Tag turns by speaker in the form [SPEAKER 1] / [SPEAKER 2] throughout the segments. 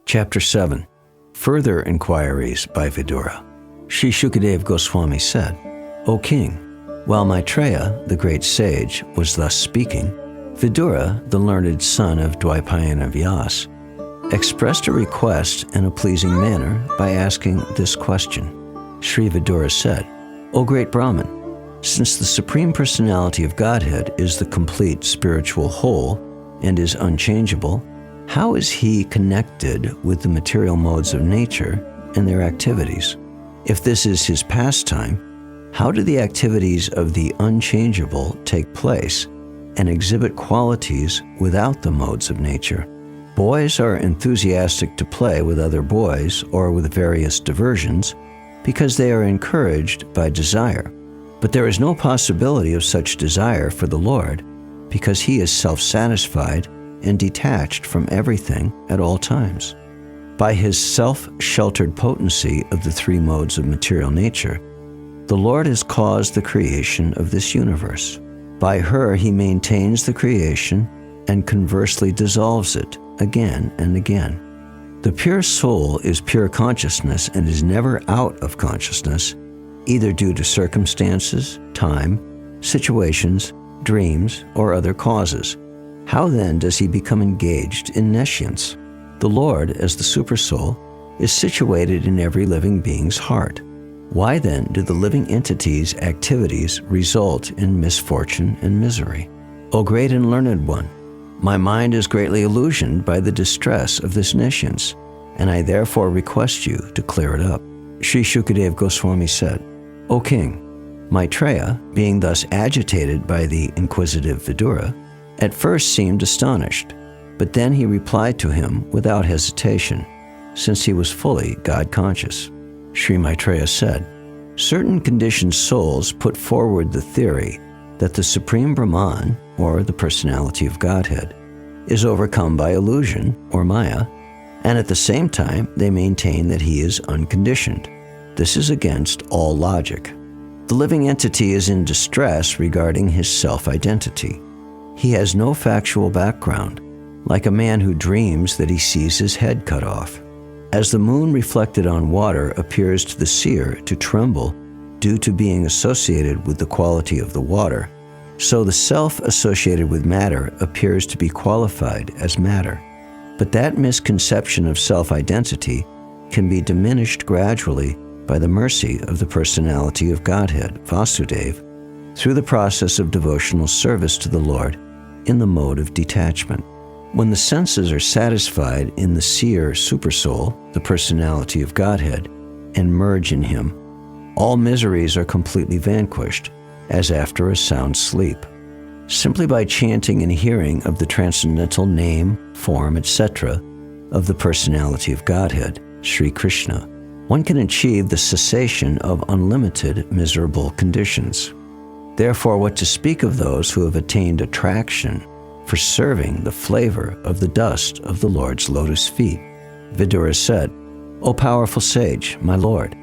[SPEAKER 1] Chapter 7. Further Inquiries by Vidura. Sri Shukadeva Goswami said, O king, while Maitreya, the great sage, was thus speaking, Vidura, the learned son of Dvaipayana Vyas, expressed a request in a pleasing manner by asking this question. Sri Vidura said, O great Brahman, since the Supreme Personality of Godhead is the complete spiritual whole and is unchangeable, how is he connected with the material modes of nature and their activities? If this is his pastime, how do the activities of the unchangeable take place and exhibit qualities without the modes of nature? Boys are enthusiastic to play with other boys or with various diversions because they are encouraged by desire. But there is no possibility of such desire for the Lord because he is self-satisfied and detached from everything at all times. By his self-sheltered potency of the three modes of material nature, the Lord has caused the creation of this universe. By her he maintains the creation and conversely dissolves it again and again. The pure soul is pure consciousness and is never out of consciousness, either due to circumstances, time, situations, dreams, or other causes. How then does he become engaged in nescience? The Lord, as the Supersoul, is situated in every living being's heart. Why then do the living entities' activities result in misfortune and misery? O great and learned one, my mind is greatly illusioned by the distress of this nescience, and I therefore request you to clear it up. Sri Shukadeva Goswami said, O king, Maitreya, being thus agitated by the inquisitive Vidura, at first seemed astonished, but then he replied to him without hesitation, since he was fully God-conscious. Sri Maitreya said, certain conditioned souls put forward the theory that the Supreme Brahman, or the Personality of Godhead, is overcome by illusion, or Maya, and at the same time they maintain that he is unconditioned. This is against all logic. The living entity is in distress regarding his self-identity. He has no factual background, like a man who dreams that he sees his head cut off. As the moon reflected on water appears to the seer to tremble due to being associated with the quality of the water, so the self associated with matter appears to be qualified as matter. But that misconception of self-identity can be diminished gradually by the mercy of the Personality of Godhead, Vasudeva, through the process of devotional service to the Lord in the mode of detachment. When the senses are satisfied in the seer Supersoul, the Personality of Godhead, and merge in him, all miseries are completely vanquished, as after a sound sleep. Simply by chanting and hearing of the transcendental name, form, etc. of the Personality of Godhead, Sri Krishna, one can achieve the cessation of unlimited miserable conditions. Therefore, what to speak of those who have attained attraction for serving the flavor of the dust of the Lord's lotus feet? Vidura said, O powerful sage, my Lord,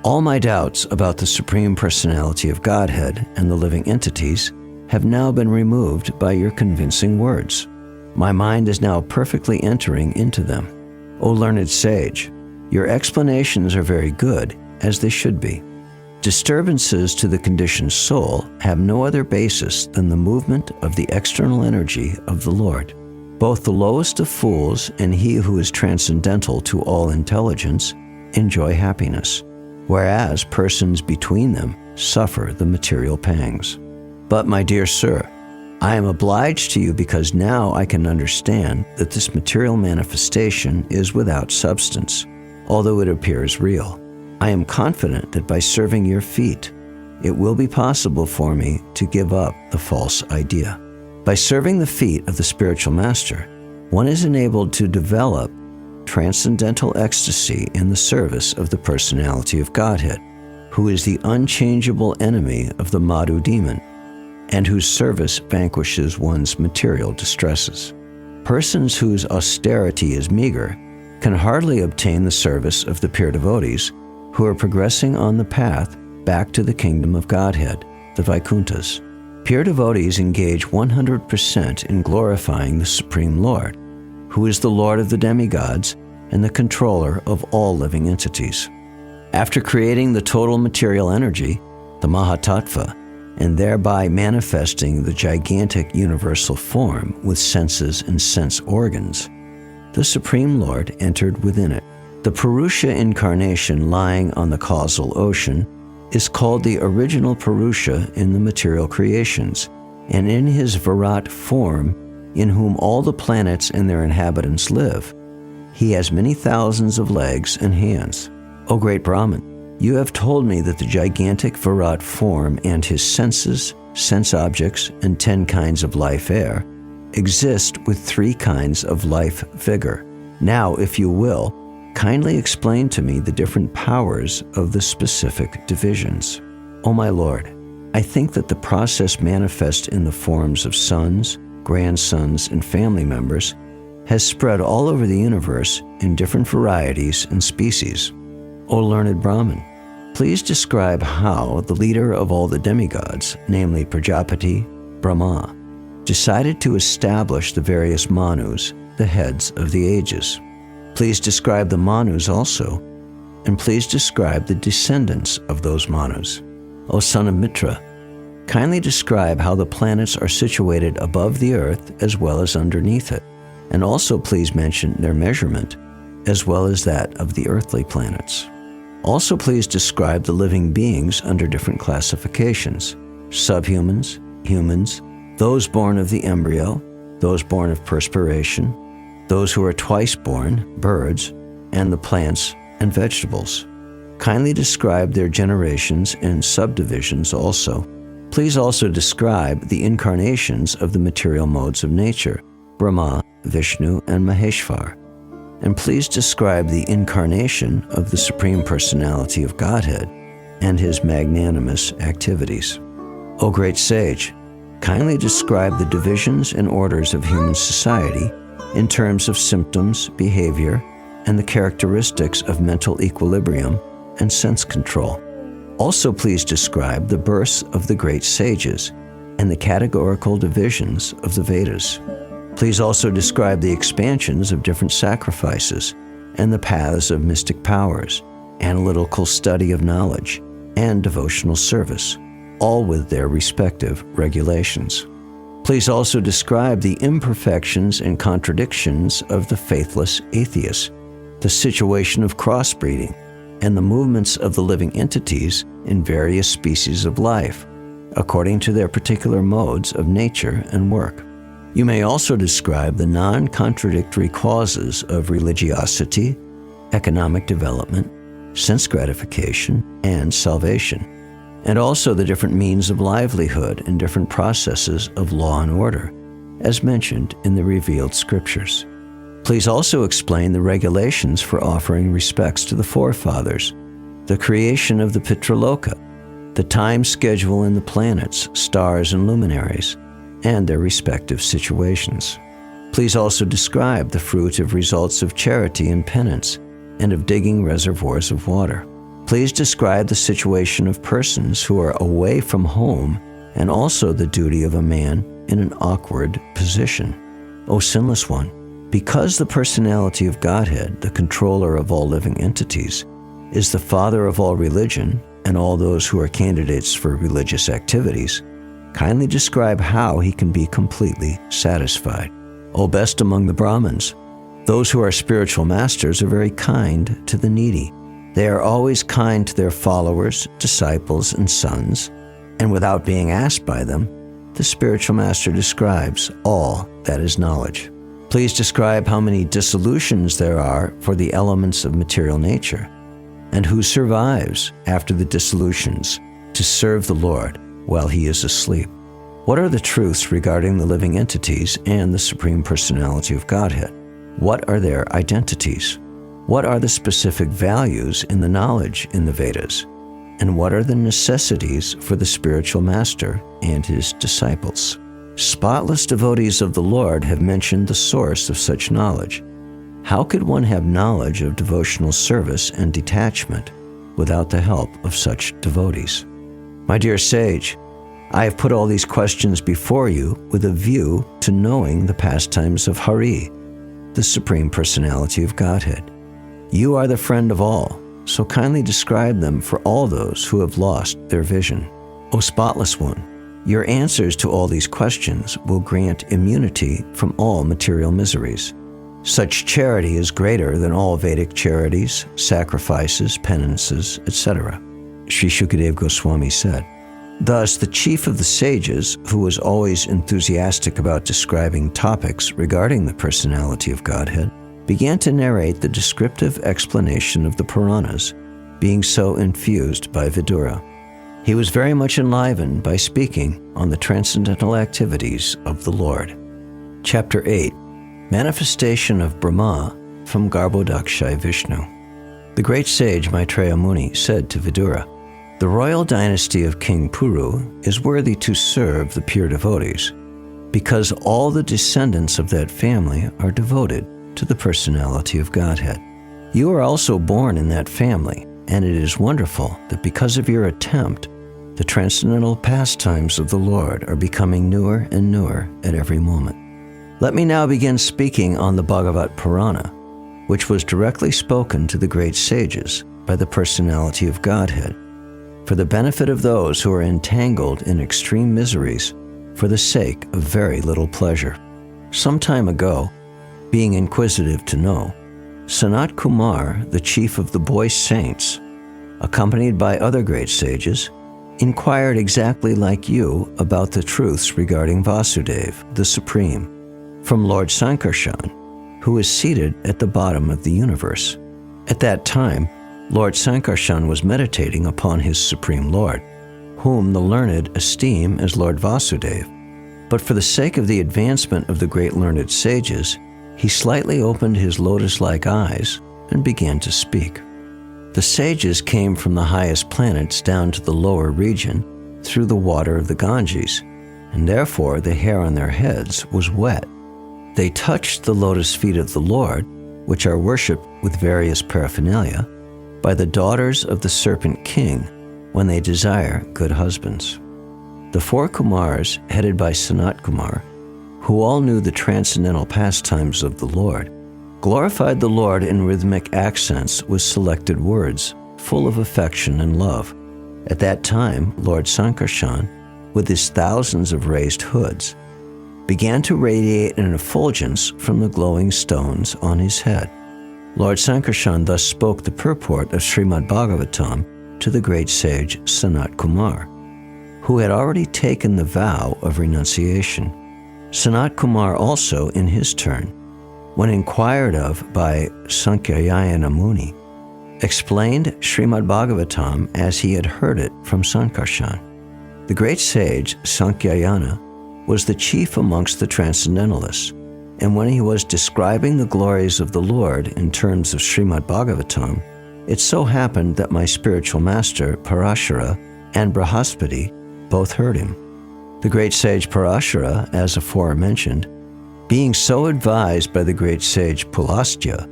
[SPEAKER 1] all my doubts about the Supreme Personality of Godhead and the living entities have now been removed by your convincing words. My mind is now perfectly entering into them. O learned sage, your explanations are very good, as they should be. Disturbances to the conditioned soul have no other basis than the movement of the external energy of the Lord. Both the lowest of fools and he who is transcendental to all intelligence enjoy happiness, whereas persons between them suffer the material pangs. But, my dear sir, I am obliged to you because now I can understand that this material manifestation is without substance, although it appears real. I am confident that by serving your feet, it will be possible for me to give up the false idea. By serving the feet of the spiritual master, one is enabled to develop transcendental ecstasy in the service of the Personality of Godhead, who is the unchangeable enemy of the Madhu demon, and whose service vanquishes one's material distresses. Persons whose austerity is meager can hardly obtain the service of the pure devotees who are progressing on the path back to the kingdom of Godhead, the Vaikunthas. Pure devotees engage 100% in glorifying the Supreme Lord, who is the Lord of the demigods and the controller of all living entities. After creating the total material energy, the Mahatattva, and thereby manifesting the gigantic universal form with senses and sense organs, the Supreme Lord entered within it. The Purusha incarnation lying on the causal ocean is called the original Purusha in the material creations, and in his Virat form, in whom all the planets and their inhabitants live, he has many thousands of legs and hands. O great Brahman, you have told me that the gigantic Virat form and his senses, sense objects, and 10 kinds of life air exist with 3 kinds of life vigor. Now, if you will, kindly explain to me the different powers of the specific divisions. O my Lord, I think that the process manifest in the forms of sons, grandsons, and family members has spread all over the universe in different varieties and species. O learned Brahman, please describe how the leader of all the demigods, namely Prajapati, Brahma, decided to establish the various Manus, the heads of the ages. Please describe the Manus also, and please describe the descendants of those Manus. O son of Mitra, kindly describe how the planets are situated above the earth as well as underneath it, and also please mention their measurement, as well as that of the earthly planets. Also please describe the living beings under different classifications: subhumans, humans, those born of the embryo, those born of perspiration, those who are twice born, birds, and the plants and vegetables. Kindly describe their generations and subdivisions also. Please also describe the incarnations of the material modes of nature, Brahma, Vishnu, and Maheshvar. And please describe the incarnation of the Supreme Personality of Godhead and his magnanimous activities. O great sage, kindly describe the divisions and orders of human society in terms of symptoms, behavior, and the characteristics of mental equilibrium and sense control. Also please describe the births of the great sages and the categorical divisions of the Vedas. Please also describe the expansions of different sacrifices and the paths of mystic powers, analytical study of knowledge, and devotional service, all with their respective regulations. Please also describe the imperfections and contradictions of the faithless atheists, the situation of crossbreeding, and the movements of the living entities in various species of life, according to their particular modes of nature and work. You may also describe the non-contradictory causes of religiosity, economic development, sense gratification, and salvation, and also the different means of livelihood and different processes of law and order, as mentioned in the revealed scriptures. Please also explain the regulations for offering respects to the forefathers, the creation of the Pitraloka, the time schedule in the planets, stars, and luminaries, and their respective situations. Please also describe the fruitive results of charity and penance, and of digging reservoirs of water. Please describe the situation of persons who are away from home, and also the duty of a man in an awkward position. O sinless one, because the personality of Godhead, the controller of all living entities, is the father of all religion and all those who are candidates for religious activities, kindly describe how he can be completely satisfied. O best among the Brahmins, those who are spiritual masters are very kind to the needy. They are always kind to their followers, disciples, and sons, and without being asked by them, the spiritual master describes all that is knowledge. Please describe how many dissolutions there are for the elements of material nature, and who survives after the dissolutions to serve the Lord while he is asleep. What are the truths regarding the living entities and the Supreme Personality of Godhead? What are their identities? What are the specific values in the knowledge in the Vedas? And what are the necessities for the spiritual master and his disciples? Spotless devotees of the Lord have mentioned the source of such knowledge. How could one have knowledge of devotional service and detachment without the help of such devotees? My dear sage, I have put all these questions before you with a view to knowing the pastimes of Hari, the Supreme Personality of Godhead, You are the friend of all, so kindly describe them for all those who have lost their vision. O spotless one, your answers to all these questions will grant immunity from all material miseries. Such charity is greater than all Vedic charities, sacrifices, penances, etc. Sri Shukadeva Goswami said. Thus, the chief of the sages, who was always enthusiastic about describing topics regarding the personality of Godhead, began to narrate the descriptive explanation of the Puranas, being so infused by Vidura. He was very much enlivened by speaking on the transcendental activities of the Lord. Chapter 8. Manifestation of Brahma from Garbhodakshai Vishnu. The great sage Maitreya Muni said to Vidura, "The royal dynasty of King Puru is worthy to serve the pure devotees, because all the descendants of that family are devoted to the personality of Godhead. You are also born in that family, and it is wonderful that because of your attempt, the transcendental pastimes of the Lord are becoming newer and newer at every moment." Let me now begin speaking on the Bhagavat Purana, which was directly spoken to the great sages by the personality of Godhead, for the benefit of those who are entangled in extreme miseries for the sake of very little pleasure. Some time ago, being inquisitive to know, Sanat Kumar, the chief of the boy saints, accompanied by other great sages, inquired exactly like you about the truths regarding Vasudeva, the Supreme, from Lord Sankarshan, who is seated at the bottom of the universe. At that time, Lord Sankarshan was meditating upon his Supreme Lord, whom the learned esteem as Lord Vasudeva. But for the sake of the advancement of the great learned sages, he slightly opened his lotus-like eyes and began to speak. The sages came from the highest planets down to the lower region through the water of the Ganges, and therefore the hair on their heads was wet. They touched the lotus feet of the Lord, which are worshipped with various paraphernalia, by the daughters of the Serpent King when they desire good husbands. The four Kumars, headed by Sanat Kumar, who all knew the transcendental pastimes of the Lord, glorified the Lord in rhythmic accents with selected words, full of affection and love. At that time, Lord Sankarshan, with his thousands of raised hoods, began to radiate an effulgence from the glowing stones on his head. Lord Sankarshan thus spoke the purport of Srimad Bhagavatam to the great sage Sanat Kumar, who had already taken the vow of renunciation. Sanat Kumar also, in his turn, when inquired of by Sankyayana Muni, explained Srimad Bhagavatam as he had heard it from Sankarshan. The great sage Sankyayana was the chief amongst the transcendentalists, and when he was describing the glories of the Lord in terms of Srimad Bhagavatam, it so happened that my spiritual master Parashara and Brahaspati both heard him. The great sage Parashara, as aforementioned, being so advised by the great sage Pulastya,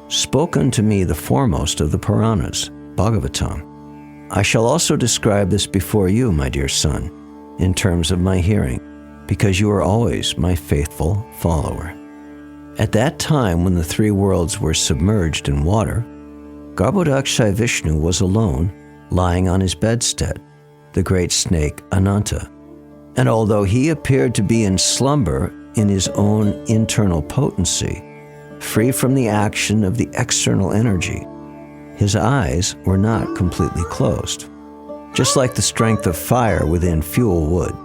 [SPEAKER 1] spoke unto me the foremost of the Puranas, Bhagavatam. I shall also describe this before you, my dear son, in terms of my hearing, because you are always my faithful follower. At that time when the three worlds were submerged in water, Garbhodakshai Vishnu was alone, lying on his bedstead, the great snake Ananta. And although he appeared to be in slumber in his own internal potency, free from the action of the external energy, his eyes were not completely closed. Just like the strength of fire within fuel wood,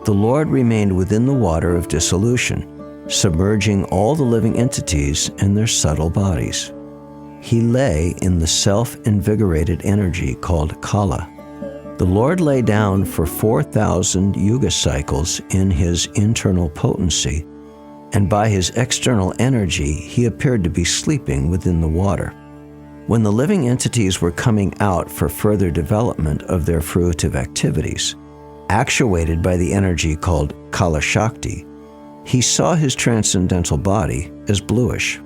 [SPEAKER 1] the Lord remained within the water of dissolution, submerging all the living entities and their subtle bodies. He lay in the self-invigorated energy called Kala. The Lord lay down for 4,000 yuga cycles in his internal potency, and by his external energy he appeared to be sleeping within the water. When the living entities were coming out for further development of their fruitive activities, actuated by the energy called Kala Shakti, he saw his transcendental body as bluish.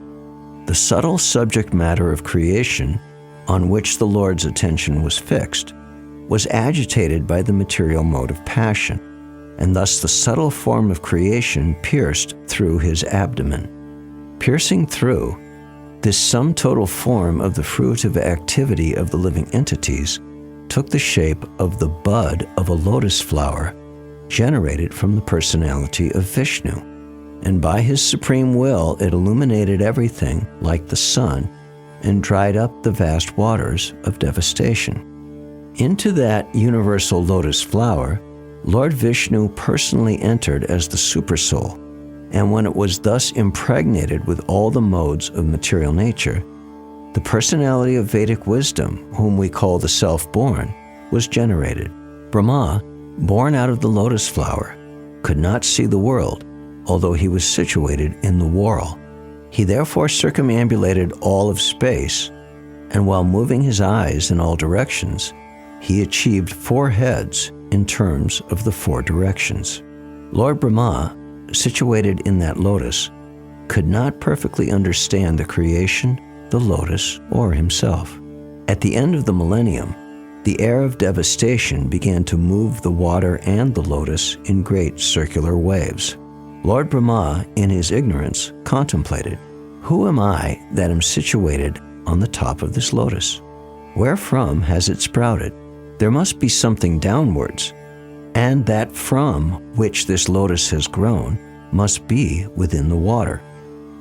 [SPEAKER 1] The subtle subject matter of creation, on which the Lord's attention was fixed, was agitated by the material mode of passion, and thus the subtle form of creation pierced through his abdomen. Piercing through, This sum total form of the fruitive activity of the living entities took the shape of the bud of a lotus flower generated from the personality of Vishnu, and by his supreme will it illuminated everything like the sun and dried up the vast waters of devastation. Into that universal lotus flower, Lord Vishnu personally entered as the Supersoul, and when it was thus impregnated with all the modes of material nature, the personality of Vedic wisdom, whom we call the Self-Born, was generated. Brahma, born out of the lotus flower, could not see the world, although he was situated in the whorl. He therefore circumambulated all of space, and while moving his eyes in all directions, he achieved 4 heads in terms of the 4 directions. Lord Brahma, situated in that lotus, could not perfectly understand the creation, the lotus, or himself. At the end of the millennium, the air of devastation began to move the water and the lotus in great circular waves. Lord Brahma, in his ignorance, contemplated, "Who am I that am situated on the top of this lotus? Wherefrom has it sprouted? There must be something downwards, and that from which this lotus has grown must be within the water."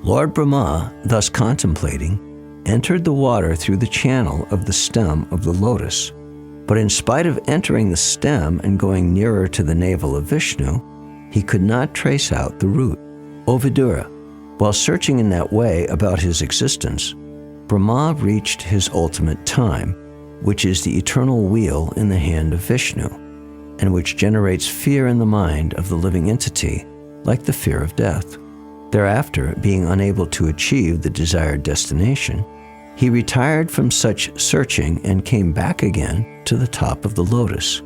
[SPEAKER 1] Lord Brahma, thus contemplating, entered the water through the channel of the stem of the lotus. But in spite of entering the stem and going nearer to the navel of Vishnu, he could not trace out the root. O Vidura, while searching in that way about his existence, Brahma reached his ultimate time, which is the eternal wheel in the hand of Vishnu, and which generates fear in the mind of the living entity, like the fear of death. Thereafter, being unable to achieve the desired destination, he retired from such searching and came back again to the top of the lotus.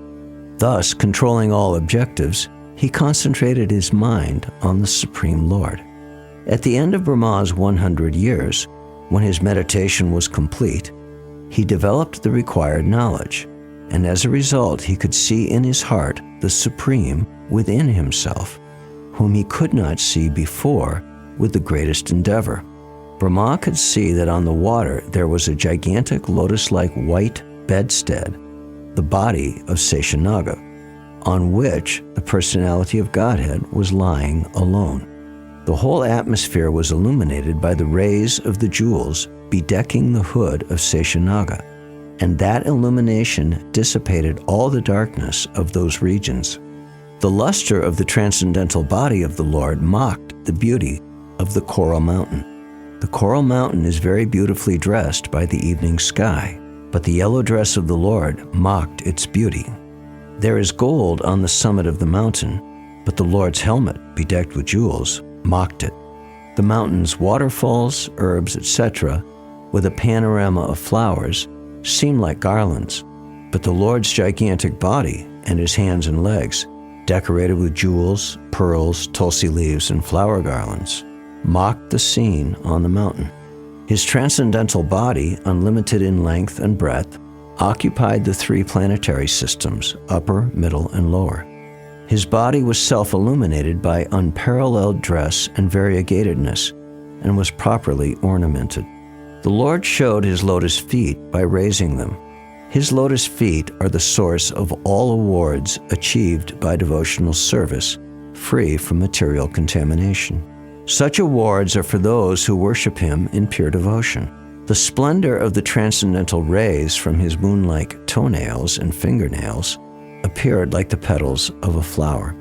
[SPEAKER 1] Thus, controlling all objectives, he concentrated his mind on the Supreme Lord. At the end of Brahma's 100 years, when his meditation was complete, he developed the required knowledge, and as a result he could see in his heart the Supreme within himself, whom he could not see before with the greatest endeavor. Brahma could see that on the water there was a gigantic lotus-like white bedstead, the body of Seshanaga, on which the personality of Godhead was lying alone. The whole atmosphere was illuminated by the rays of the jewels bedecking the hood of Seshanaga, and that illumination dissipated all the darkness of those regions. The luster of the transcendental body of the Lord mocked the beauty of the coral mountain. The coral mountain is very beautifully dressed by the evening sky, but the yellow dress of the Lord mocked its beauty. There is gold on the summit of the mountain, but the Lord's helmet, bedecked with jewels, mocked it. The mountain's waterfalls, herbs, etc., with a panorama of flowers, seem like garlands, but the Lord's gigantic body and his hands and legs, decorated with jewels, pearls, tulsi leaves, and flower garlands, mocked the scene on the mountain. His transcendental body, unlimited in length and breadth, occupied the 3 planetary systems, upper, middle, and lower. His body was self-illuminated by unparalleled dress and variegatedness, and was properly ornamented. The Lord showed his lotus feet by raising them. His lotus feet are the source of all awards achieved by devotional service, free from material contamination. Such awards are for those who worship him in pure devotion. The splendor of the transcendental rays from his moon-like toenails and fingernails appeared like the petals of a flower.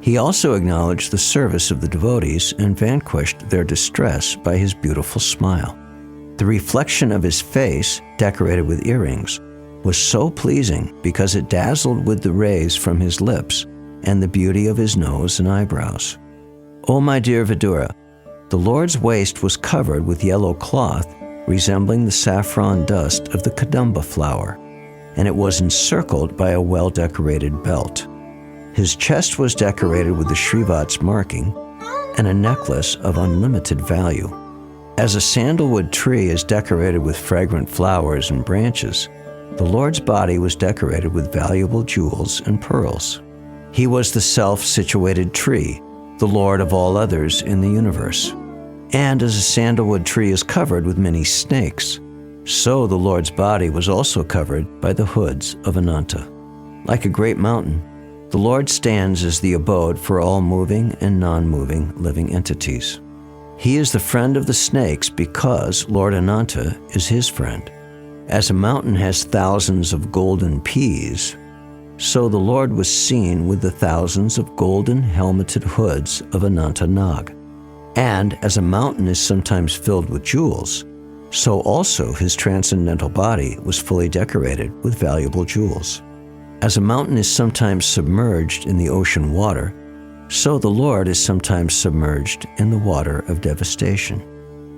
[SPEAKER 1] He also acknowledged the service of the devotees and vanquished their distress by his beautiful smile. The reflection of his face, decorated with earrings, was so pleasing because it dazzled with the rays from his lips and the beauty of his nose and eyebrows. O my dear Vidura, the Lord's waist was covered with yellow cloth resembling the saffron dust of the kadamba flower, and it was encircled by a well-decorated belt. His chest was decorated with the Srivat's marking and a necklace of unlimited value. As a sandalwood tree is decorated with fragrant flowers and branches, the Lord's body was decorated with valuable jewels and pearls. He was the self-situated tree, the Lord of all others in the universe. And as a sandalwood tree is covered with many snakes, so the Lord's body was also covered by the hoods of Ananta. Like a great mountain, the Lord stands as the abode for all moving and non-moving living entities. He is the friend of the snakes because Lord Ananta is his friend. As a mountain has thousands of golden peas, so the Lord was seen with the thousands of golden helmeted hoods of Ananta Nag. And as a mountain is sometimes filled with jewels, so also his transcendental body was fully decorated with valuable jewels. As a mountain is sometimes submerged in the ocean water, so the Lord is sometimes submerged in the water of devastation.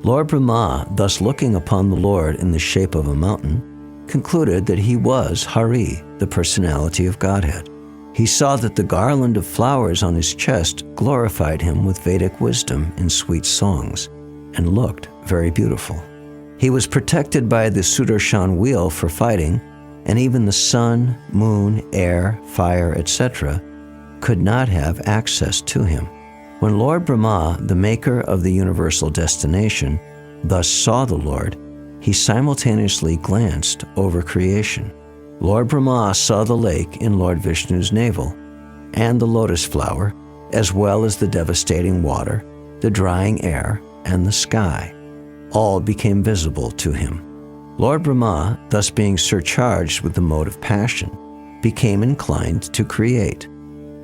[SPEAKER 1] Lord Brahma, thus looking upon the Lord in the shape of a mountain, concluded that he was Hari, the personality of Godhead. He saw that the garland of flowers on his chest glorified him with Vedic wisdom in sweet songs, and looked very beautiful. He was protected by the Sudarshan wheel for fighting, and even the sun, moon, air, fire, etc. could not have access to him. When Lord Brahma, the maker of the universal destination, thus saw the Lord, he simultaneously glanced over creation. Lord Brahma saw the lake in Lord Vishnu's navel, and the lotus flower, as well as the devastating water, the drying air, and the sky. All became visible to him. Lord Brahma, thus being surcharged with the mode of passion, became inclined to create.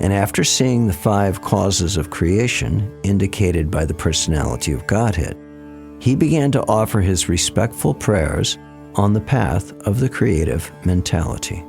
[SPEAKER 1] And after seeing the 5 causes of creation indicated by the personality of Godhead, he began to offer his respectful prayers on the path of the creative mentality.